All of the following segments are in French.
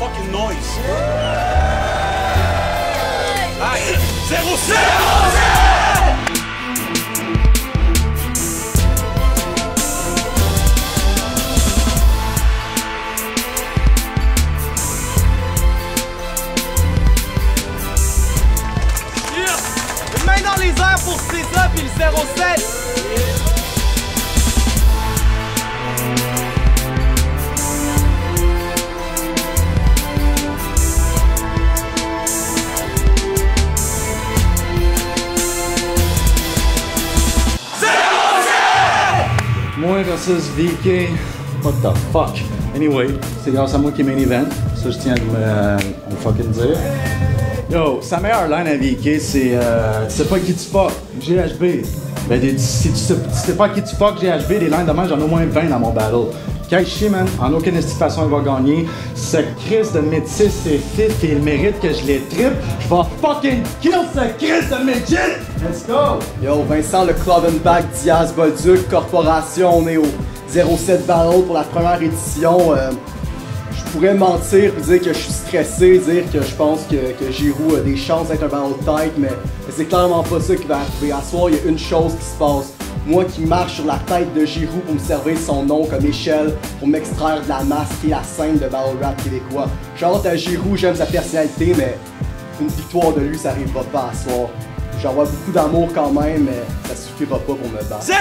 fucking noise. Hey, 07! Une main dans les airs pour César puis le 07. Moi versus VK, what the fuck? Anyway, c'est grâce à moi qui est main event, ça je tiens à me fucking dire. Yo, sa meilleure line à VK, c'est tu sais pas qui tu fuck, GHB. Ben, si tu sais pas qui tu fuck, GHB, des lines de même, j'en ai au moins 20 dans mon battle. Kaishi, man, en aucune façon il va gagner. Ce Chris de métis, c'est fit et il mérite que je les trippe. Je vais fucking kill ce Chris de métis! Let's go! Yo, Vincent, le Club and Back, Diaz, Bolduc, Corporation, on est au 07 Battle pour la première édition. Je pourrais mentir et dire que je suis stressé, dire que je pense que Giroud a des chances d'être un battle tête, mais c'est clairement pas ça qui va arriver. À soir, il y a une chose qui se passe. Moi qui marche sur la tête de Giroud pour me servir de son nom comme échelle, pour m'extraire de la masse qui est la scène de battle rap québécois. Chante à Giroud, j'aime sa personnalité, mais une victoire de lui, ça arrivera pas à soir. J'envoie beaucoup d'amour quand même, mais ça suffira pas pour me battre. 07!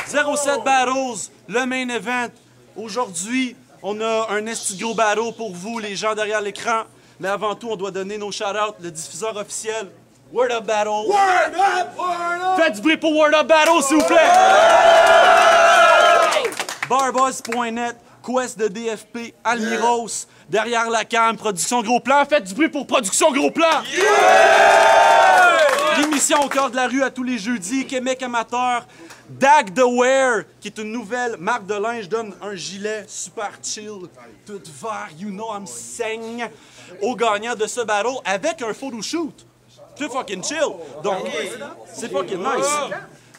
07 Battles, le main event. Aujourd'hui, on a un esti gros battle pour vous, les gens derrière l'écran. Mais avant tout, on doit donner nos shout-outs, le diffuseur officiel. Word Up Battle! Word Up! Word Up! Faites du bruit pour Word Up Battle, s'il vous plaît! Barbuzz.net, Quest de DFP, Almiros, derrière la cam, Production Gros Plan. Faites du bruit pour Production Gros Plan! L'émission au cœur de la rue à tous les jeudis, Québec Amateur. Dag The Wear, qui est une nouvelle marque de linge, donne un gilet super chill, tout vert, you know I'm saying, au gagnant de ce battle avec un photo shoot. C'est fucking chill. Donc, c'est fucking nice.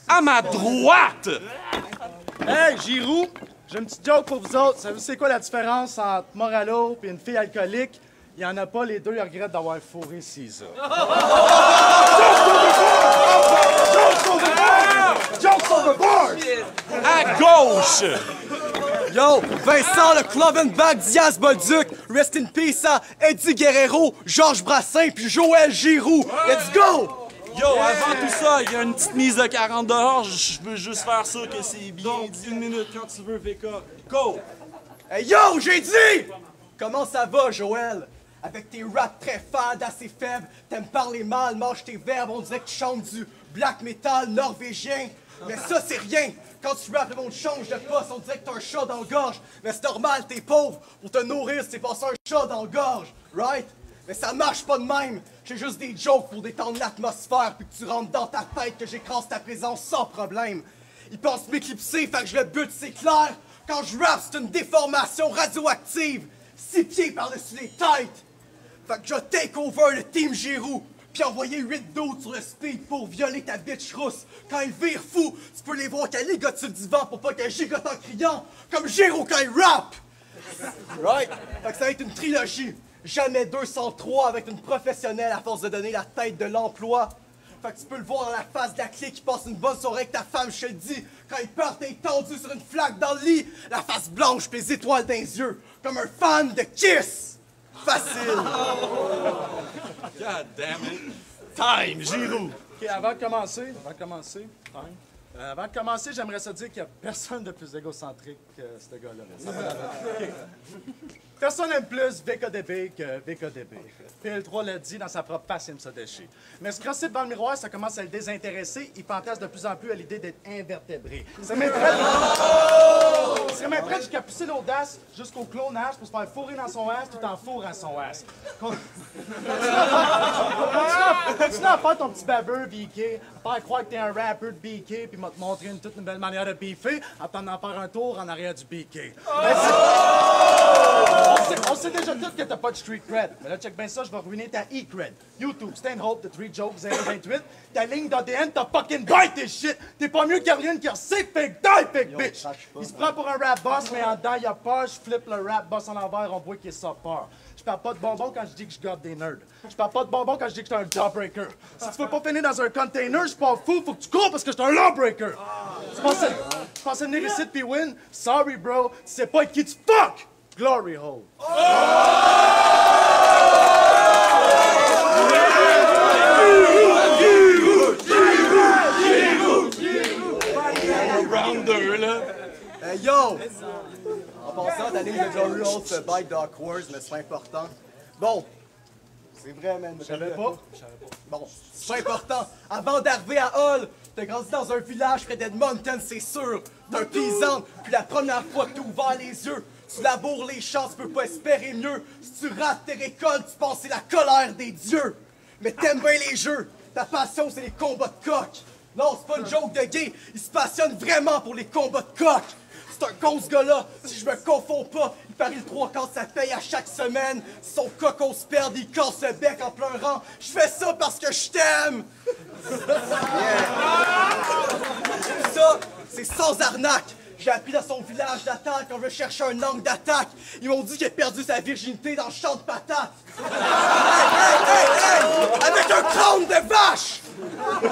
À ma droite! Hey, Giroud, j'ai une petite joke pour vous autres. Savez-vous c'est quoi la différence entre Moralo et une fille alcoolique? Il y en a pas, les deux, ils regrettent d'avoir fourré César. Jokes overboard! À gauche! Yo, Vincent, le Club and Back, Diaz, Bolduc, rest in peace à Eddie Guerrero, Georges Brassens puis Joël Giroud. Let's go! Yo, avant tout ça, il y a une petite mise de 40 $. Je veux juste faire ça que c'est bien. 1 minute quand tu veux, VK. Go! Hey yo, j'ai dit! Comment ça va, Joël? Avec tes raps très fades, assez faibles, t'aimes parler mal, mange tes verbes, on dirait que tu chantes du black metal norvégien. Mais ça, c'est rien! Quand tu rappes, le monde change de poste, on dirait que t'as un chat dans la gorge. Mais c'est normal, t'es pauvre. Pour te nourrir, c'est passer un chat dans la gorge, right? Mais ça marche pas de même. J'ai juste des jokes pour détendre l'atmosphère, puis que tu rentres dans ta tête, que j'écrase ta présence sans problème. Ils pensent m'éclipser, fait que je le bute, c'est clair. Quand je rappe, c'est une déformation radioactive. 6 pieds par-dessus les têtes. Fait que je take over le team Giroud, puis envoyer 8 d'autres sur le speed pour violer ta bitch rousse. Quand ils virent fous, tu peux les voir qu'elle ligote sur le divan pour pas qu'elle gigote en criant, comme Giroud quand il rappe. Right? Fait que ça va être une trilogie. Jamais 203 avec une professionnelle à force de donner la tête de l'emploi. Fait que tu peux le voir dans la face de la clique qui passe une bonne soirée avec ta femme, je te le dis. Quand il part, t'es tendu sur une flaque dans le lit, la face blanche pis les étoiles dans les yeux, comme un fan de Kiss. Facile! God damn it! Time, Giroud! OK, avant de commencer, j'aimerais ça dire qu'il n'y a personne de plus égocentrique que ce gars-là. OK. Personne n'aime plus VKDB que VKDB. PL3 l'a dit dans sa propre face, il me ça déchire. Mais se crosser devant le miroir, ça commence à le désintéresser. Il fantasme de plus en plus à l'idée d'être invertébré. C'est même prêt jusqu'à pousser l'audace jusqu'au clonage pour se faire fourrer dans son ass tout en fourrant son ass. Continue à faire ton petit baveux, BK, à faire croire que t'es un rappeur de BK, puis va te montrer une toute nouvelle manière de beefer en t'en faire un tour en arrière du BK. On sait déjà tout que t'as pas de street cred. Mais là, check bien ça, je vais ruiner ta e-cred. YouTube, Stanhope, The 3 Jokes, 028. Ta ligne d'ADN, t'as fucking bite tes shit. T'es pas mieux qu'Ariane qui sait fake die, fake bitch. Il se prend pour un rap boss, mais en dedans, il a peur. Je flippe le rap boss en l'envers, on voit qu'il est ça peur. Je parle pas de bonbons quand je dis que je garde des nerds. Je parle pas de bonbons quand je dis que je suis un jawbreaker. Si tu veux pas finir dans un container, je suis pas fou, faut que tu cours parce que je suis un lawbreaker. Tu pensais venir ici puis win? Sorry, bro. Tu sais pas avec qui tu fuck! Glory hole. Round 2, là. Hey yo! En passant, ta ligne de Glory Hole se bite d'awkward, mais c'est pas important. Bon, c'est vrai, man. Je savais pas. Bon, c'est pas important. Avant d'arriver à Hull, t'as grandi dans un village près d'Edmonton, c'est sûr. T'es un paysan, puis la première fois que t'as ouvert les yeux, tu laboures les champs, tu peux pas espérer mieux. Si tu rates tes récoltes, tu penses que c'est la colère des dieux. Mais t'aimes bien les jeux. Ta passion, c'est les combats de coq. Non, c'est pas une joke de gay. Il se passionne vraiment pour les combats de coq. C'est un con, ce gars-là. Si je me confonds pas, il parie le 3/4 sa paye à chaque semaine. Si son cocon se perd, il casse le bec en pleurant. Je fais ça parce que je t'aime. Ça, c'est sans arnaque. J'ai appris dans son village d'attaque quand je cherchais un angle d'attaque. Ils m'ont dit qu'il a perdu sa virginité dans le champ de patates. Hey! Avec un crâne de vache!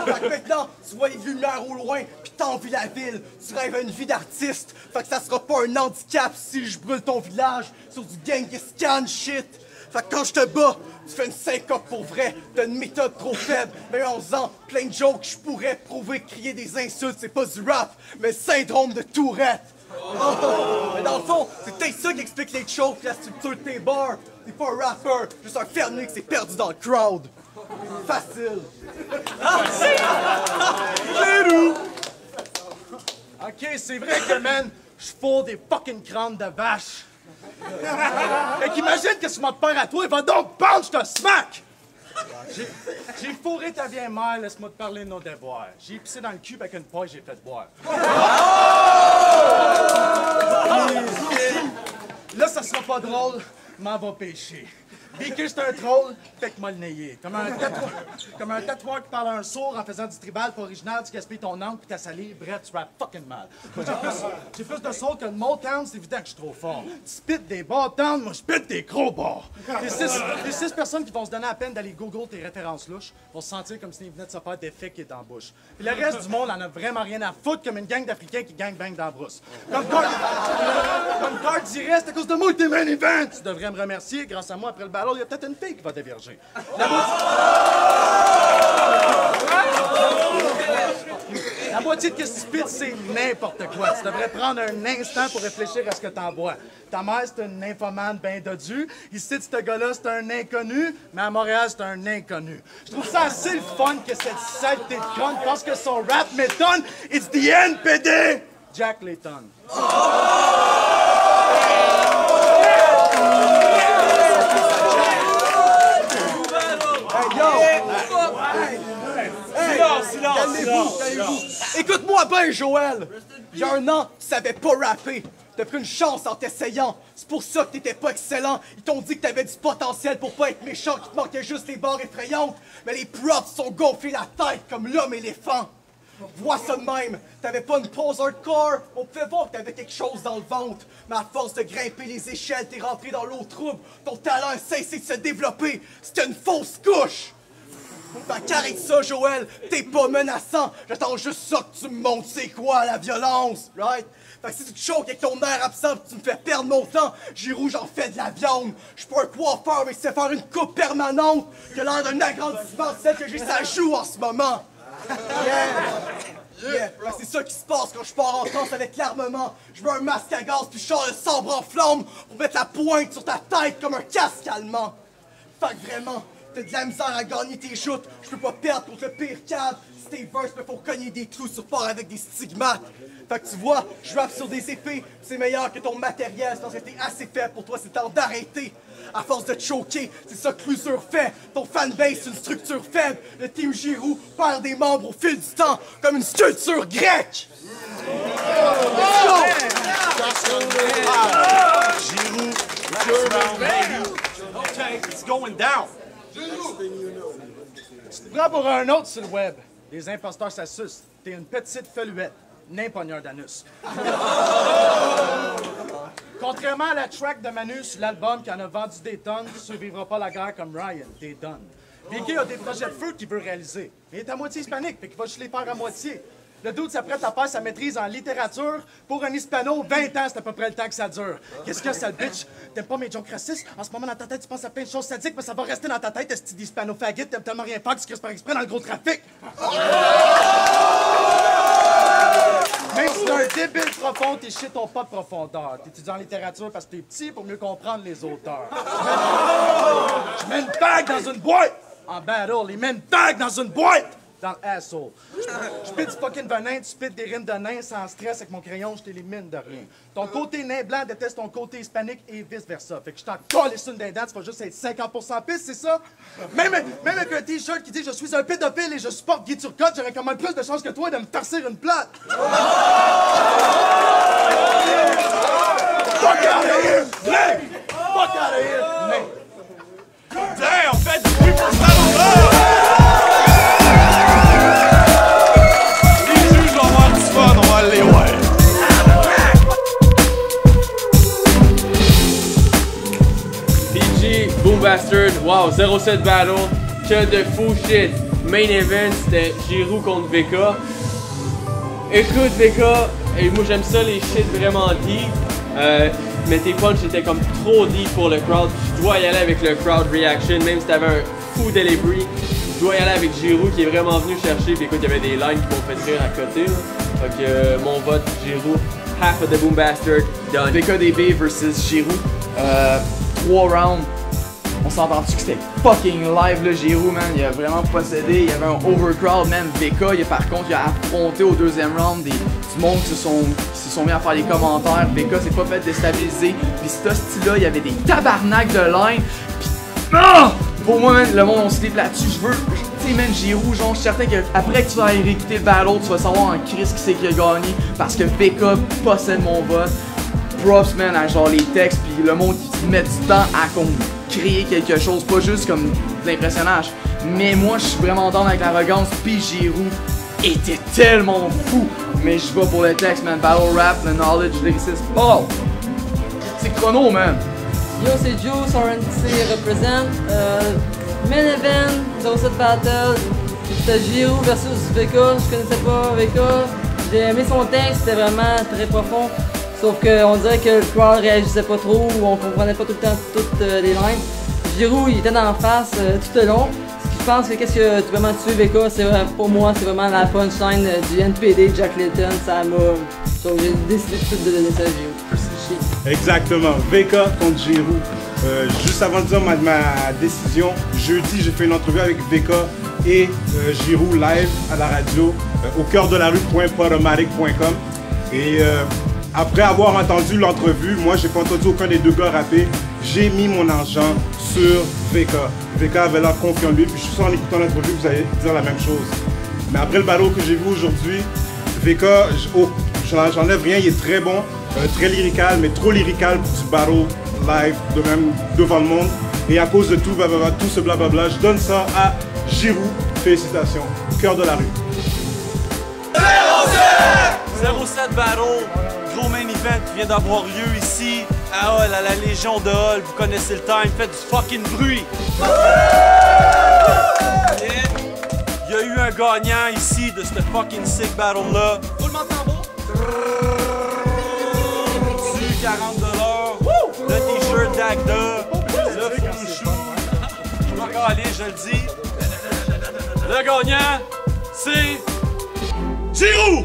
Fait que maintenant, tu vois les lumières au loin, pis t'envies la ville. Tu rêves à une vie d'artiste. Fait que ça sera pas un handicap si je brûle ton village sur du Genghis Khan shit. Fait que quand je te bats, tu fais une syncope pour vrai. T'as une méthode trop faible. Mais en faisant plein de jokes, je pourrais prouver que crier des insultes, c'est pas du rap, mais le syndrome de Tourette. Mais dans le fond, c'est peut-être ça qui explique les jokes, la structure de tes bars. T'es pas un rapper, juste un fermier qui s'est perdu dans le crowd. Facile. Ok, c'est vrai que, man, je fourre des fucking crânes de vache. Fait qu'imagine que ce mode père à toi, il va donc punch, je te smack! J'ai fourré ta vieille mère, laisse-moi te parler de nos déboires. J'ai pissé dans le cul avec une paille, j'ai fait boire. Là, ça sera pas drôle, m'en va pêcher. Vécu, c'est un troll, fait que m'a le nayé. Comme un tatoueur qui parle à un sourd en faisant du tribal pas original, tu gaspilles ton encre pis ta salive, bref, tu rappes fucking mal. J'ai plus de soul que le Motown, c'est évident que je suis trop fort. Tu spits des bâtons, moi je spit des gros bords. Les six personnes qui vont se donner la peine d'aller Google tes références louches vont se sentir comme s'ils venaient de se faire des faits qui est en bouche. Puis le reste du monde en a vraiment rien à foutre comme une gang d'Africains qui gangbang dans la brousse. Comme Card dirait, c'est à cause de moi que t'es main event! Tu devrais me remercier, grâce à moi, après le ballon, il y a peut-être une fille qui va déverger. La moitié de ce que tu spits, c'est n'importe quoi. Tu devrais prendre un instant pour réfléchir à ce que t'envoies. Ta mère, c'est une nymphomane bien dodue. Ici, ce gars-là, c'est un inconnu. Mais à Montréal, c'est un inconnu. Je trouve ça assez le fun que cette saleté de conne pense que son rap m'étonne. It's the NPD! Jack Layton. Calmez-vous. Écoute-moi bien, Joël. Il y a un an, tu savais pas rapper. T'as pris une chance en t'essayant. C'est pour ça que t'étais pas excellent. Ils t'ont dit que t'avais du potentiel pour pas être méchant, qu'il te manquait juste les barres effrayantes. Mais les props sont gonflés la tête comme l'homme éléphant. Vois ça de même. T'avais pas une pose hardcore. On pouvait voir que t'avais quelque chose dans le ventre. Mais à force de grimper les échelles, t'es rentré dans l'eau trouble. Ton talent a cessé de se développer. C'était une fausse couche. Fait qu'arrête ça, Joël, t'es pas menaçant. J'attends juste ça que tu me montres c'est quoi la violence, right? Fait que si tu te choques avec ton air absent pis tu me fais perdre mon temps, Giroud, j'en fais de la viande. J'suis pas un coiffeur, mais c'est faire une coupe permanente. Que l'air d'un agrandissement de celle que j'ai sa joue en ce moment. Yeah. C'est ça qui se passe quand je pars en transe avec l'armement. Je mets un masque à gaz puis je sors le sabre en flamme pour mettre la pointe sur ta tête comme un casque allemand. Fait que vraiment, t'as de la misère à gagner tes joutes. Je peux pas perdre contre le pire cave. Si tes verses me font cogner des clous sur part avec des stigmates. Fait que tu vois, je rappe sur des épées, c'est meilleur que ton matériel, sinon c'était assez faible pour toi, c'est temps d'arrêter. À force de te choquer, c'est ça que l'usure fait. Ton fanbase, c'est une structure faible. Le Team Giroux perd des membres au fil du temps, comme une sculpture grecque. Giroux, last round, baby. Okay, it's going down. Tu te prends pour un autre sur le web. Les imposteurs s'assustent. T'es une petite feluette. N'impogneur d'anus. Contrairement à la track de Manu sur l'album qui en a vendu des tonnes, tu survivras pas la guerre comme Ryan. T'es done. Vicky a des projets de feu qu'il veut réaliser. Il est à moitié hispanique, fait qu'il va juste les faire à moitié. Le dude s'apprête à faire sa maîtrise en littérature. Pour un hispano, 20 ans, c'est à peu près le temps que ça dure. Qu'est-ce que c'est, bitch? T'aimes pas mes jokes racistes? En ce moment, dans ta tête, tu penses à plein de choses sadiques, mais ça va rester dans ta tête, est-ce d'hispano-faggot? T'aimes tellement rien faire que tu crisses par exprès dans le gros trafic. Même si t'es un débile profond, tes shit ont pas de profondeur. T'étudies en littérature parce que t'es petit pour mieux comprendre les auteurs. Je mets une bague dans une boîte! En battle, il met une bague dans une boîte! Dans l'asshole. Je spit du fucking venin, tu spit des rimes de nain sans stress avec mon crayon, je t'élimine de rien. Ton côté nain blanc déteste ton côté hispanique et vice-versa. Fait que je t'en colle les sunes d'un dents, tu vas juste être 50% pisse, c'est ça? Même avec un t-shirt qui dit « Je suis un pédophile et je supporte Guy Turcotte », j'aurais quand même plus de chance que toi de me farcir une plate. Fuck out of here, Nick! Fuck out of here, Nick! Damn, faites du bruit pour ça, on va aller, ouais. PG, Boom Bastard, wow, 0-7 battle, que de fou shit. Main event, c'était Giroux contre VK. Écoute VK, et moi j'aime ça les shit vraiment deep, mais tes punches étaient comme trop deep pour le crowd. Je dois y aller avec le crowd reaction, même si t'avais un fou delivery. Je dois y aller avec Giroux qui est vraiment venu chercher, puis écoute, il y avait des lines qui m'ont fait rire à côté. Là. Fait que mon vote, Giroux, half of the Boom Bastard, done. VKDB versus Giroux. 3 rounds. On s'entend-tu que c'était fucking live le Giroux, man? Il a vraiment possédé, il y avait un overcrowd, même VK, par contre, il a affronté au deuxième round du monde qui se sont mis à faire des commentaires. VK s'est pas fait déstabiliser. Puis ce style-là, il y avait des tabarnaks de line. Puis, pour moi, man, le monde, on se slip là-dessus. Je veux, tu sais, man, Giroux, genre, je suis certain qu'après que tu vas aller réécouter le battle, tu vas savoir en crise qui c'est qui a gagné. Parce que VK possède mon vote. Props, man, à genre les textes, puis le monde qui met du temps à créer quelque chose, pas juste comme de l'impressionnage. Mais moi, je suis vraiment dans avec l'arrogance, puis Giroux était tellement fou. Mais je vais pour le texte, man. Battle rap, le knowledge, lyricist. Oh! C'est chrono, man. Yo, c'est Joe, SRNC represent. Main event, 07 battle. C'était Giroux versus VK. Je connaissais pas VK. J'ai aimé son texte, c'était vraiment très profond. Sauf qu'on dirait que le crowd réagissait pas trop ou on comprenait pas tout le temps toutes les lines. Giroux, il était dans la face tout le long. Je pense que qu'est-ce que tu vraiment tué VK, c'est pour moi, c'est vraiment la punchline du NPD Jack Layton. Ça m'a. Donc j'ai décidé tout de donner ça à Giroux. Exactement, VK contre Giroux. Juste avant de dire ma décision, jeudi j'ai fait une entrevue avec VK et Giroux live à la radio au cœur de la rue.podomatic.com. Et après avoir entendu l'entrevue, moi j'ai pas entendu aucun des deux gars rapper, j'ai mis mon argent sur VK. VK avait l'air confiant en lui, puis je suis sûr en écoutant l'entrevue vous allez dire la même chose. Mais après le battle que j'ai vu aujourd'hui, VK, j'enlève rien, il est très bon, très lyrical, mais trop lyrical pour du battle live, de même devant le monde. Et à cause de tout, tout ce blablabla, je donne ça à Giroux. Félicitations, cœur de la rue. 07 battle, gros main event qui vient d'avoir lieu ici à Hull, à la Légion de Hull. Vous connaissez le time, faites du fucking bruit. Il y a eu un gagnant ici de ce fucking sick battle là. Roulement de tambour. Du 40$, le t-shirt d'Agda, le fouchou. Je vais encore aller, je le dis. Le gagnant, c'est Giroux!